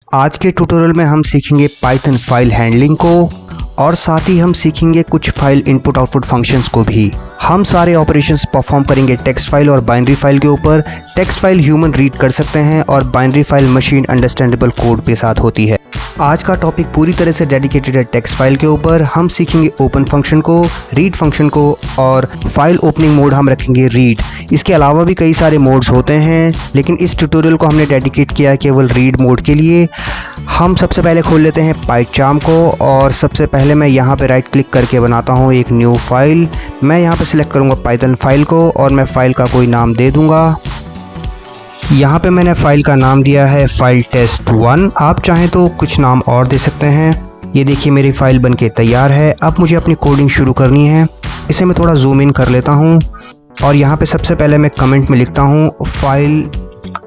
आज के ट्यूटोरियल में हम सीखेंगे पाइथन फाइल हैंडलिंग को और साथ ही हम सीखेंगे कुछ फाइल इनपुट आउटपुट फंक्शंस को भी। हम सारे ऑपरेशंस परफॉर्म करेंगे टेक्स्ट फाइल और बाइनरी फाइल के ऊपर। टेक्स्ट फाइल ह्यूमन रीड कर सकते हैं और binary file machine understandable code के साथ होती है। आज का टॉपिक पूरी तरह से डेडिकेटेड है टेक्स्ट फाइल के ऊपर। हम सीखेंगे ओपन फंक्शन को, रीड फंक्शन को और फाइल ओपनिंग मोड हम रखेंगे रीड। इसके अलावा भी कई सारे मोड्स होते हैं, लेकिन इस ट्यूटोरियल को हमने डेडिकेट किया है केवल रीड मोड के लिए। हम सबसे पहले खोल लेते हैं पाइचार्म को और सबसे पहले मैं यहाँ पे राइट क्लिक करके बनाता हूँ एक न्यू फाइल। मैं यहाँ पे सिलेक्ट करूँगा पाइथन फाइल को और मैं फ़ाइल का कोई नाम दे दूँगा। यहाँ पे मैंने फ़ाइल का नाम दिया है फाइल test1। आप चाहें तो कुछ नाम और दे सकते हैं। ये देखिए मेरी फ़ाइल बनके तैयार है। अब मुझे अपनी कोडिंग शुरू करनी है। इसे मैं थोड़ा जूम इन कर लेता हूँ और यहाँ पे सबसे पहले मैं कमेंट में लिखता हूँ फाइल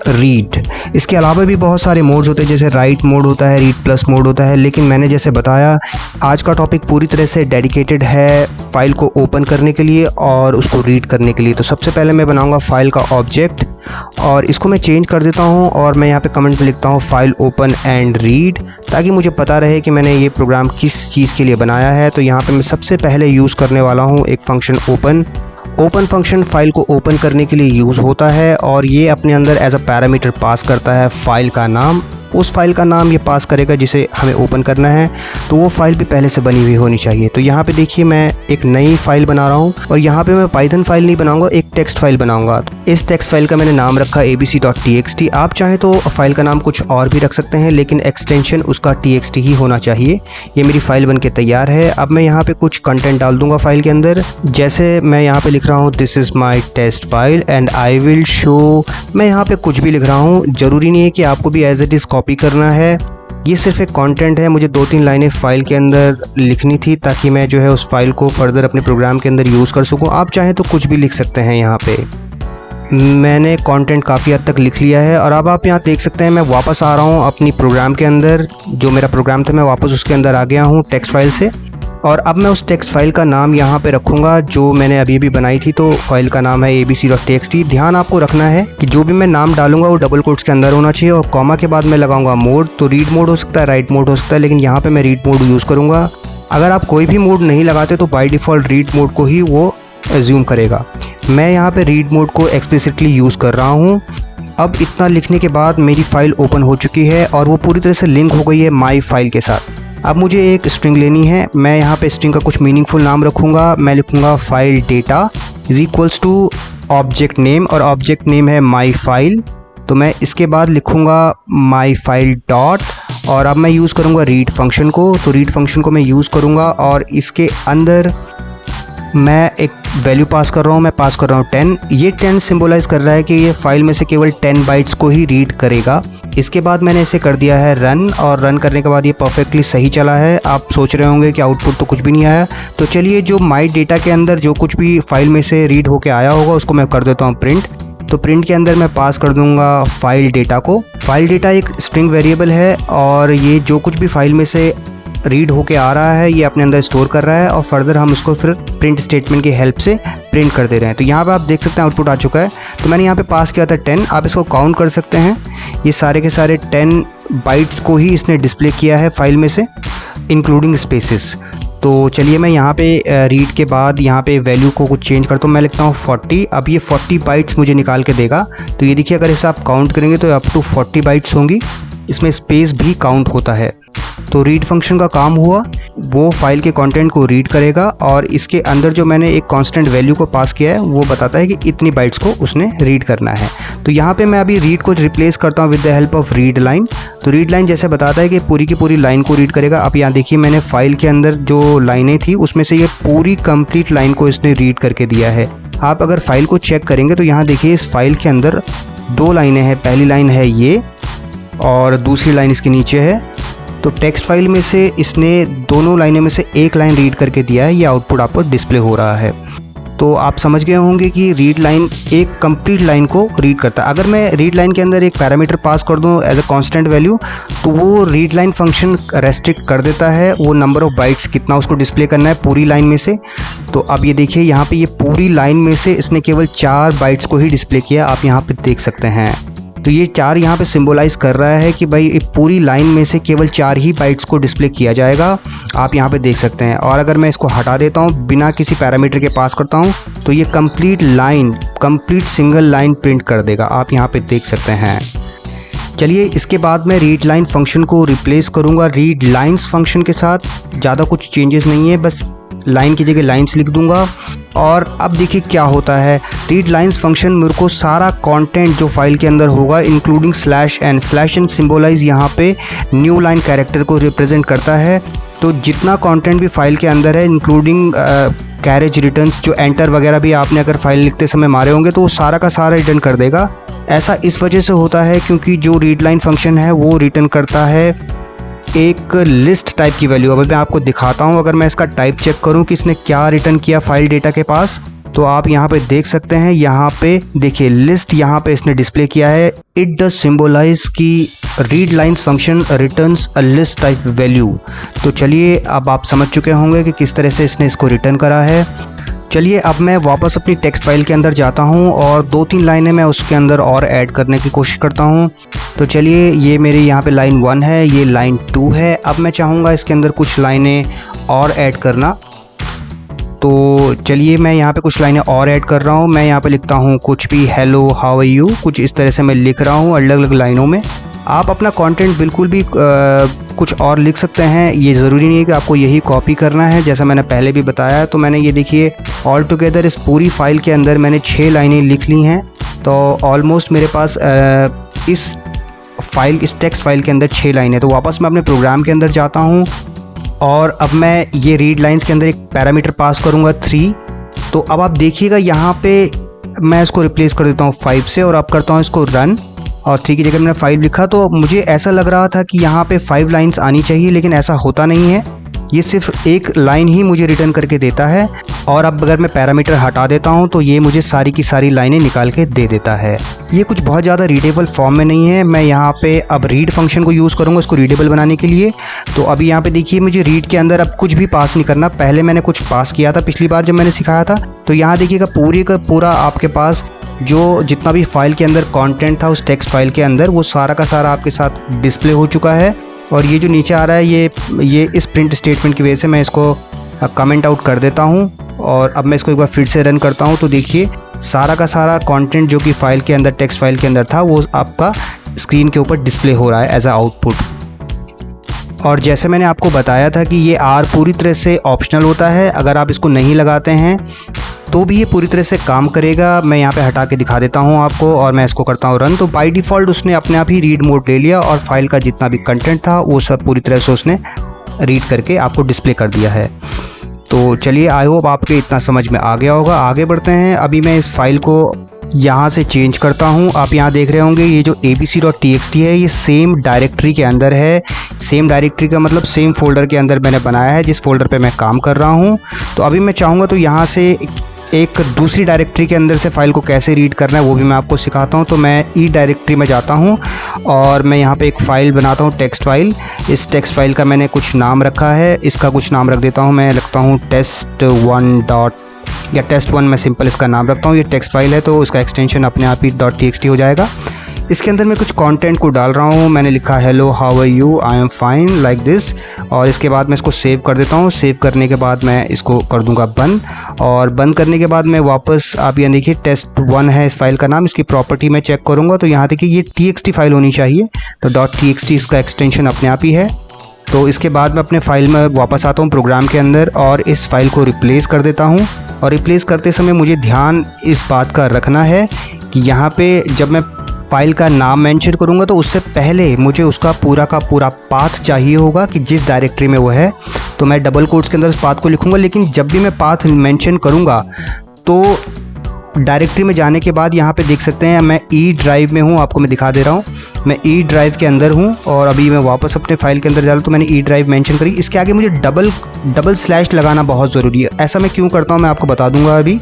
रीड। इसके अलावा भी बहुत सारे मोड्स होते हैं, जैसे राइट मोड होता है, रीड प्लस मोड होता है, लेकिन मैंने जैसे बताया आज का टॉपिक पूरी तरह से डेडिकेटेड है फाइल को ओपन करने के लिए और उसको रीड करने के लिए। तो सबसे पहले मैं बनाऊंगा फाइल का ऑब्जेक्ट और इसको मैं चेंज कर देता हूं और मैं यहाँ पे कमेंट में लिखता हूँ फाइल ओपन एंड रीड, ताकि मुझे पता रहे कि मैंने ये प्रोग्राम किस चीज़ के लिए बनाया है। तो यहाँ पे मैं सबसे पहले यूज़ करने वाला हूँ एक फंक्शन ओपन फंक्शन फाइल को ओपन करने के लिए यूज़ होता है और ये अपने अंदर एज अ पैरामीटर पास करता है फाइल का नाम। उस फाइल का नाम ये पास करेगा जिसे हमें ओपन करना है, तो वो फाइल भी पहले से बनी हुई होनी चाहिए। तो यहाँ पे देखिए मैं एक नई फाइल बना रहा हूँ और यहाँ पे मैं पाइथन फाइल नहीं बनाऊंगा, एक टेक्स्ट फाइल बनाऊंगा। तो इस टेक्स्ट फाइल का मैंने नाम रखा abc.txt। आप चाहें तो फाइल का नाम कुछ और भी रख सकते हैं, लेकिन एक्सटेंशन उसका txt ही होना चाहिए। ये मेरी फाइल बन के तैयार है। अब मैं यहाँ पे कुछ कंटेंट डाल दूंगा फाइल के अंदर। जैसे मैं यहाँ पे लिख रहा हूँ this is my test file and I will show. मैं यहाँ पे कुछ भी लिख रहा हूँ, ज़रूरी नहीं है कि आपको भी एज इट इज़ कॉपी करना है। ये सिर्फ एक कंटेंट है। मुझे 2-3 लाइनें फ़ाइल के अंदर लिखनी थी ताकि मैं जो है उस फाइल को फर्दर अपने प्रोग्राम के अंदर यूज़ कर सकूं। आप चाहें तो कुछ भी लिख सकते हैं। यहाँ पे मैंने कंटेंट काफ़ी हद तक लिख लिया है और अब आप यहाँ देख सकते हैं मैं वापस आ रहा हूँ अपनी प्रोग्राम के अंदर। जो मेरा प्रोग्राम था मैं वापस उसके अंदर आ गया हूँ टेक्स्ट फाइल से। और अब मैं उस टेक्स्ट फाइल का नाम यहाँ पे रखूँगा जो मैंने अभी बनाई थी। तो फाइल का नाम है abc.txt। ध्यान आपको रखना है कि जो भी मैं नाम डालूंगा वो डबल कोट्स के अंदर होना चाहिए और कॉमा के बाद मैं लगाऊंगा मोड। तो रीड मोड हो सकता है, राइट मोड हो सकता है, लेकिन यहाँ पे मैं रीड मोड यूज़ करूँगा। अगर आप कोई भी मोड नहीं लगाते तो बाय डिफ़ॉल्ट रीड मोड को ही वो एज्यूम करेगा। मैं यहाँ पर रीड मोड को एक्सप्लिसिटली यूज़ कर रहा हूँ। अब इतना लिखने के बाद मेरी फ़ाइल ओपन हो चुकी है और वो पूरी तरह से लिंक हो गई है माई फाइल के साथ। अब मुझे एक स्ट्रिंग लेनी है। मैं यहाँ पे स्ट्रिंग का कुछ मीनिंगफुल नाम रखूँगा। मैं लिखूँगा file data is equals to object name और ऑब्जेक्ट नेम है माई फाइल। तो मैं इसके बाद लिखूँगा माई फाइल डॉट और अब मैं यूज़ करूँगा रीड फंक्शन को। तो रीड फंक्शन को मैं यूज़ करूँगा और इसके अंदर मैं एक वैल्यू पास कर रहा हूँ। मैं पास कर रहा हूँ 10। ये 10 सिंबलाइज़ कर रहा है कि ये फाइल में से केवल 10 बाइट्स को ही रीड करेगा। इसके बाद मैंने इसे कर दिया है रन और रन करने के बाद ये परफेक्टली सही चला है। आप सोच रहे होंगे कि आउटपुट तो कुछ भी नहीं आया। तो चलिए जो माई डेटा के अंदर जो कुछ भी फाइल में से रीड होके आया होगा उसको मैं कर देता हूँ प्रिंट। तो प्रिंट के अंदर मैं पास कर दूंगा फाइल डेटा को। फाइल डेटा एक स्ट्रिंग वेरिएबल है और ये जो कुछ भी फाइल में से रीड होके आ रहा है ये अपने अंदर स्टोर कर रहा है और फर्दर हम उसको फिर प्रिंट स्टेटमेंट की हेल्प से प्रिंट कर दे रहे हैं। तो यहाँ पे आप देख सकते हैं आउटपुट आ चुका है। तो मैंने यहाँ पे पास किया था 10। आप इसको काउंट कर सकते हैं। ये सारे के सारे 10 बाइट्स को ही इसने डिस्प्ले किया है फाइल में से, इंक्लूडिंग स्पेसेस। तो चलिए मैं यहाँ पे रीड के बाद यहाँ पे वैल्यू को कुछ चेंज करता हूँ। मैं लिखता हूँ 40। अब ये 40 बाइट्स मुझे निकाल के देगा। तो ये देखिए अगर इसे आप काउंट करेंगे तो अप टू 40 बाइट्स होंगी। इसमें स्पेस भी काउंट होता है। तो रीड फंक्शन का काम हुआ, वो फाइल के कंटेंट को रीड करेगा और इसके अंदर जो मैंने एक कांस्टेंट वैल्यू को पास किया है वो बताता है कि इतनी बाइट्स को उसने रीड करना है। तो यहाँ पे मैं अभी रीड को रिप्लेस करता हूँ with the help of read line. तो रीड लाइन जैसे बताता है कि पूरी की पूरी लाइन को रीड करेगा। अब यहाँ देखिए मैंने फाइल के अंदर जो लाइनें थी उसमें से ये पूरी कंप्लीट लाइन को इसने रीड करके दिया है। आप अगर फाइल को चेक करेंगे तो यहाँ देखिए इस फाइल के अंदर 2 लाइनें हैं। पहली लाइन है ये और दूसरी लाइन इसके नीचे है। तो टेक्स्ट फाइल में से इसने दोनों लाइनों में से एक लाइन रीड करके दिया है। ये आउटपुट आपको डिस्प्ले हो रहा है। तो आप समझ गए होंगे कि रीड लाइन एक कंप्लीट लाइन को रीड करता है। अगर मैं रीड लाइन के अंदर एक पैरामीटर पास कर दूं एज अ कांस्टेंट वैल्यू तो वो रीड लाइन फंक्शन रेस्ट्रिक्ट कर देता है वो नंबर ऑफ बाइट्स कितना उसको डिस्प्ले करना है पूरी लाइन में से। तो अब ये देखिए यहाँ पे ये पूरी लाइन में से इसने केवल 4 बाइट्स को ही डिस्प्ले किया। आप यहाँ पे देख सकते हैं। तो ये 4 यहाँ पे सिंबलाइज कर रहा है कि भाई पूरी लाइन में से केवल 4 ही बाइट्स को डिस्प्ले किया जाएगा। आप यहाँ पे देख सकते हैं। और अगर मैं इसको हटा देता हूँ, बिना किसी पैरामीटर के पास करता हूँ, तो ये कंप्लीट सिंगल लाइन प्रिंट कर देगा। आप यहाँ पे देख सकते हैं। चलिए इसके बाद मैं रीड लाइन फंक्शन को रिप्लेस करूँगा रीड लाइन्स फंक्शन के साथ। ज़्यादा कुछ चेंजेस नहीं है, बस लाइन की जगह लाइन्स लिख दूंगा। और अब देखिए क्या होता है। रीड लाइन्स फंक्शन मेरे को सारा कंटेंट जो फाइल के अंदर होगा इंक्लूडिंग /n सिंबलाइज यहाँ पे न्यू लाइन कैरेक्टर को रिप्रेजेंट करता है। तो जितना कंटेंट भी फाइल के अंदर है इंक्लूडिंग कैरेज रिटर्न्स, जो एंटर वगैरह भी आपने अगर फाइल लिखते समय मारे होंगे तो वो सारा का सारा रिटर्न कर देगा। ऐसा इस वजह से होता है क्योंकि जो रीड लाइन फंक्शन है वो रिटर्न करता है एक लिस्ट टाइप की वैल्यू। अब मैं आपको दिखाता हूँ। अगर मैं इसका टाइप चेक करूँ कि इसने क्या रिटर्न किया फाइल डेटा के पास, तो आप यहाँ पे देख सकते हैं। यहाँ पे देखिए लिस्ट यहाँ पे इसने डिस्प्ले किया है। इट डज सिंबलाइज की read lines function returns a list type value. तो चलिए अब आप समझ चुके होंगे कि किस तरह से इसने इसको रिटर्न करा है। चलिए अब मैं वापस अपनी टेक्स्ट फाइल के अंदर जाता हूँ और 2-3 लाइनें मैं उसके अंदर और ऐड करने की कोशिश करता हूँ। तो चलिए ये मेरी यहाँ पे लाइन 1 है, ये लाइन 2 है। अब मैं चाहूँगा इसके अंदर कुछ लाइनें और ऐड करना। तो चलिए मैं यहाँ पे कुछ लाइनें और ऐड कर रहा हूँ। मैं यहाँ पे लिखता हूँ कुछ भी हेलो हाउ आर यू, कुछ इस तरह से मैं लिख रहा हूँ अलग अलग लाइनों में। आप अपना कंटेंट बिल्कुल भी कुछ और लिख सकते हैं। ये ज़रूरी नहीं है कि आपको यही कॉपी करना है, जैसा मैंने पहले भी बताया। तो मैंने ये देखिए ऑल टुगेदर इस पूरी फाइल के अंदर मैंने 6 लाइनें लिख ली हैं। तो ऑलमोस्ट मेरे पास इस टेक्स्ट फाइल के अंदर 6 लाइनें। तो वापस मैं अपने प्रोग्राम के अंदर जाता हूँ और अब मैं ये रीड लाइन्स के अंदर एक पैरामीटर पास करूँगा 3। तो अब आप देखिएगा यहाँ पे मैं इसको रिप्लेस कर देता हूँ 5 से और अब करता हूँ इसको रन। और 3 की जगह मैंने 5 लिखा। तो मुझे ऐसा लग रहा था कि यहाँ पे 5 लाइन्स आनी चाहिए, लेकिन ऐसा होता नहीं है। ये सिर्फ एक लाइन ही मुझे रिटर्न करके देता है। और अब अगर मैं पैरामीटर हटा देता हूँ तो ये मुझे सारी की सारी लाइनें निकाल के दे देता है। ये कुछ बहुत ज़्यादा रीडेबल फॉर्म में नहीं है। मैं यहाँ पे अब रीड फंक्शन को यूज़ करूँगा इसको रीडेबल बनाने के लिए। तो अभी यहाँ पे देखिए मुझे रीड के अंदर अब कुछ भी पास नहीं करना। पहले मैंने कुछ पास किया था पिछली बार जब मैंने सिखाया था। तो यहाँ देखिएगा पूरी का पूरा आपके पास जो जितना भी फाइल के अंदर कंटेंट था उस टेक्स्ट फाइल के अंदर वो सारा का सारा आपके साथ डिस्प्ले हो चुका है। और ये जो नीचे आ रहा है ये इस प्रिंट स्टेटमेंट की वजह से मैं इसको कमेंट आउट कर देता हूँ। और अब मैं इसको एक बार फिर से रन करता हूँ। तो देखिए सारा का सारा कंटेंट जो कि फाइल के अंदर टेक्स्ट फाइल के अंदर था वो आपका स्क्रीन के ऊपर डिस्प्ले हो रहा है एज अ आउटपुट। और जैसे मैंने आपको बताया था कि ये R पूरी तरह से ऑप्शनल होता है। अगर आप इसको नहीं लगाते हैं तो भी ये पूरी तरह से काम करेगा। मैं यहाँ पे हटा के दिखा देता हूँ आपको और मैं इसको करता हूँ रन। तो बाय डिफ़ॉल्ट उसने अपने आप ही रीड मोड ले लिया और फाइल का जितना भी कंटेंट था वो सब पूरी तरह से उसने रीड करके आपको डिस्प्ले कर दिया है। तो चलिए आई होप आपके इतना समझ में आ गया होगा। आगे बढ़ते हैं। अभी मैं इस फाइल को यहाँ से चेंज करता हूँ। आप यहाँ देख रहे होंगे ये जो abc.txt है ये सेम डायरेक्टरी के अंदर है। सेम डायरेक्टरी का मतलब सेम फोल्डर के अंदर मैंने बनाया है जिस फोल्डर पे मैं काम कर रहा हूँ। तो अभी मैं चाहूँगा तो यहाँ से एक दूसरी डायरेक्टरी के अंदर से फ़ाइल को कैसे रीड करना है वो भी मैं आपको सिखाता हूँ। तो मैं ई डायरेक्टरी में जाता हूँ और मैं यहाँ पे एक फ़ाइल बनाता हूँ टेक्स्ट फाइल। इस टेक्स्ट फाइल का मैंने कुछ नाम रखा है, इसका कुछ नाम रख देता हूँ। मैं लिखता हूँ test1 मैं सिंपल इसका नाम रखता हूँ। ये टेक्स्ट फाइल है तो इसका एक्सटेंशन अपने आप ही .txt हो जाएगा। इसके अंदर मैं कुछ कंटेंट को डाल रहा हूँ। मैंने लिखा hello how are you, I am fine, like this. और इसके बाद मैं इसको सेव कर देता हूँ। सेव करने के बाद मैं इसको कर दूंगा बंद। और बंद करने के बाद मैं वापस आप यहाँ देखिए test1 है इस फाइल का नाम। इसकी प्रॉपर्टी मैं चेक करूँगा तो यहाँ देखिए ये txt फाइल होनी चाहिए। तो .txt इसका एक्सटेंशन अपने आप ही है। तो इसके बाद मैं अपने फाइल में वापस आता हूँ प्रोग्राम के अंदर और इस फाइल को रिप्लेस कर देता हूँ। और रिप्लेस करते समय मुझे ध्यान इस बात का रखना है कि यहाँ पे जब मैं फाइल का नाम मेंशन करूँगा तो उससे पहले मुझे उसका पूरा का पूरा पाथ चाहिए होगा कि जिस डायरेक्टरी में वो है। तो मैं डबल कोट्स के अंदर उस पाथ को लिखूँगा, लेकिन जब भी मैं पाथ मेंशन करूँगा तो डायरेक्टरी में जाने के बाद यहाँ पे देख सकते हैं मैं ई ड्राइव में हूँ। आपको मैं दिखा दे रहा हूँ, मैं ई ड्राइव के अंदर हूँ। और अभी मैं वापस अपने फाइल के अंदर जा रहा हूँ तो मैंने ई ड्राइव मेंशन करी। इसके आगे मुझे डबल स्लैश लगाना बहुत ज़रूरी है। ऐसा मैं क्यों करता हूँ मैं आपको बता दूंगा अभी,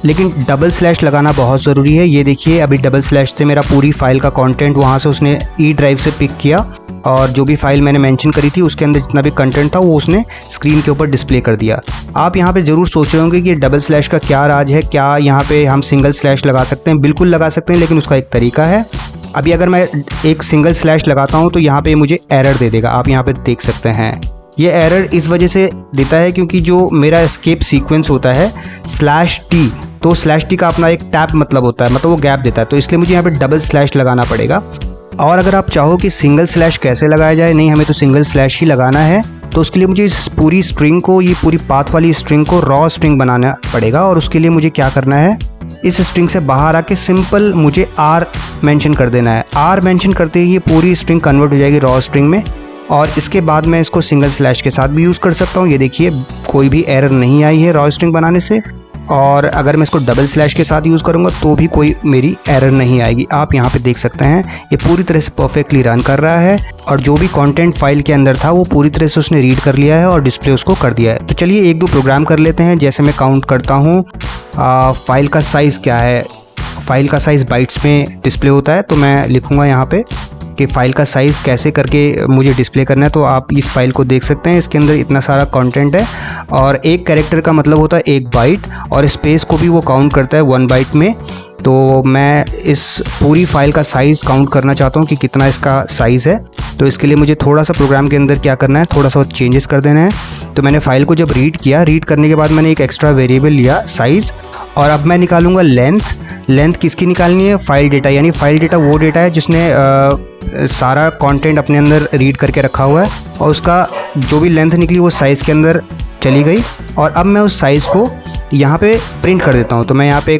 लेकिन डबल स्लैश लगाना बहुत ज़रूरी है। ये देखिए अभी डबल स्लैश से मेरा पूरी फाइल का कंटेंट वहाँ से उसने ई ड्राइव से पिक किया और जो भी फाइल मैंने मेंशन करी थी उसके अंदर जितना भी कंटेंट था वो उसने स्क्रीन के ऊपर डिस्प्ले कर दिया। आप यहाँ पे ज़रूर सोच रहे होंगे कि डबल स्लैश का क्या राज है, क्या यहाँ पे हम सिंगल स्लैश लगा सकते हैं? बिल्कुल लगा सकते हैं, लेकिन उसका एक तरीका है। अभी अगर मैं एक सिंगल स्लैश लगाता हूँ तो यहाँ पे मुझे एरर दे देगा, आप यहाँ पे देख सकते हैं। ये एरर इस वजह से देता है क्योंकि जो मेरा एस्केप सीक्वेंस होता है /t, तो /t का अपना एक टैप मतलब होता है, मतलब वो गैप देता है, तो इसलिए मुझे यहाँ पे डबल स्लैश लगाना पड़ेगा। और अगर आप चाहो कि सिंगल स्लैश कैसे लगाया जाए, नहीं हमें तो सिंगल स्लैश ही लगाना है, तो उसके लिए मुझे इस पूरी स्ट्रिंग को, ये पूरी पाथ वाली स्ट्रिंग को रॉ स्ट्रिंग बनाना पड़ेगा। और उसके लिए मुझे क्या करना है, इस स्ट्रिंग से बाहर आके सिंपल मुझे आर मेंशन कर देना है। आर मेंशन करते ही ये पूरी स्ट्रिंग कन्वर्ट हो जाएगी रॉ स्ट्रिंग में। और इसके बाद मैं इसको सिंगल स्लैश के साथ भी यूज़ कर सकता हूँ। ये देखिए कोई भी एरर नहीं आई है रॉ स्ट्रिंग बनाने से। और अगर मैं इसको डबल स्लैश के साथ यूज़ करूँगा तो भी कोई मेरी एरर नहीं आएगी। आप यहाँ पे देख सकते हैं ये पूरी तरह से परफेक्टली रन कर रहा है, और जो भी कंटेंट फाइल के अंदर था वो पूरी तरह से उसने रीड कर लिया है और डिस्प्ले उसको कर दिया है। तो चलिए एक दो प्रोग्राम कर लेते हैं। जैसे मैं काउंट करता हूँ फाइल का साइज़ क्या है, फाइल का साइज़ बाइट्स में डिस्प्ले होता है, तो मैं लिखूँगा यहाँ पे कि फ़ाइल का साइज़ कैसे करके मुझे डिस्प्ले करना है। तो आप इस फाइल को देख सकते हैं, इसके अंदर इतना सारा कंटेंट है, और एक कैरेक्टर का मतलब होता है 1 बाइट, और स्पेस को भी वो काउंट करता है 1 बाइट में। तो मैं इस पूरी फाइल का साइज़ काउंट करना चाहता हूँ कि कितना इसका साइज़ है। तो इसके लिए मुझे थोड़ा सा प्रोग्राम के अंदर क्या करना है, थोड़ा सा चेंजेस कर देना है। तो मैंने फ़ाइल को जब रीड किया, रीड करने के बाद मैंने एक एक्स्ट्रा वेरिएबल लिया साइज़, और अब मैं निकालूंगा लेंथ किसकी निकालनी है, फाइल डेटा, यानी फाइल डेटा वो डेटा है जिसने सारा कंटेंट अपने अंदर रीड करके रखा हुआ है, और उसका जो भी लेंथ निकली वो साइज़ के अंदर चली गई। और अब मैं उस साइज़ को यहाँ पे प्रिंट कर देता हूँ। तो मैं यहाँ पे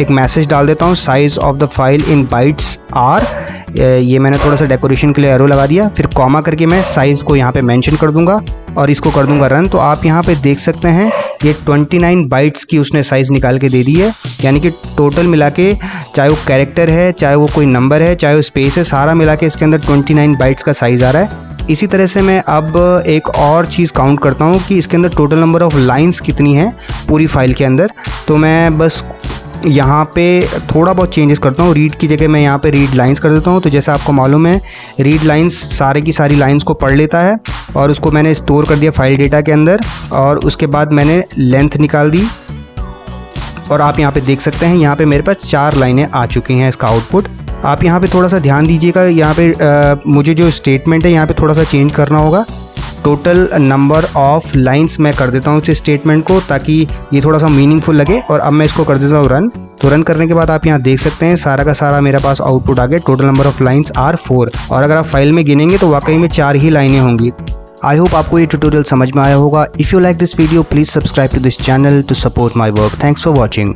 एक मैसेज डाल देता हूँ, size of the file in bytes are. ये मैंने थोड़ा सा डेकोरेशन के लिए एरो लगा दिया, फिर कॉमा करके मैं साइज़ को यहाँ पे मेंशन कर दूंगा और इसको कर दूंगा रन। तो आप यहाँ पे देख सकते हैं ये 29 बाइट्स की उसने साइज़ निकाल के दे दी है, यानी कि टोटल मिला के, चाहे वो कैरेक्टर है, चाहे वो कोई नंबर है, चाहे वो स्पेस है, सारा मिला के इसके अंदर 29 बाइट्स का साइज़ आ रहा है। इसी तरह से मैं अब एक और चीज़ काउंट करता हूँ कि इसके अंदर टोटल नंबर ऑफ़ लाइंस कितनी है पूरी फाइल के अंदर। तो मैं बस यहाँ पे थोड़ा बहुत चेंजेस करता हूँ, रीड की जगह मैं यहाँ पे रीड लाइंस कर देता हूँ। तो जैसा आपको मालूम है रीड लाइंस सारे की सारी लाइंस को पढ़ लेता है, और उसको मैंने स्टोर कर दिया फाइल डेटा के अंदर। और उसके बाद मैंने लेंथ निकाल दी, और आप यहाँ पे देख सकते हैं यहाँ पे मेरे पास 4 लाइनें आ चुकी हैं इसका आउटपुट। आप यहाँ पे थोड़ा सा ध्यान दीजिएगा, यहाँ पे मुझे जो स्टेटमेंट है यहाँ पे थोड़ा सा चेंज करना होगा। टोटल नंबर ऑफ़ लाइंस मैं कर देता हूँ इस स्टेटमेंट को, ताकि ये थोड़ा सा मीनिंगफुल लगे। और अब मैं इसको कर देता हूँ रन। तो रन करने के बाद आप यहाँ देख सकते हैं सारा का सारा मेरे पास आउटपुट आ गया। Total number of lines are 4, और अगर आप फाइल में गिनेंगे तो वाकई में 4 ही लाइनें होंगी। आई होप आपको ये ट्यूटोरियल समझ में आया होगा। If you like this video please subscribe to this channel to support my work. Thanks for watching.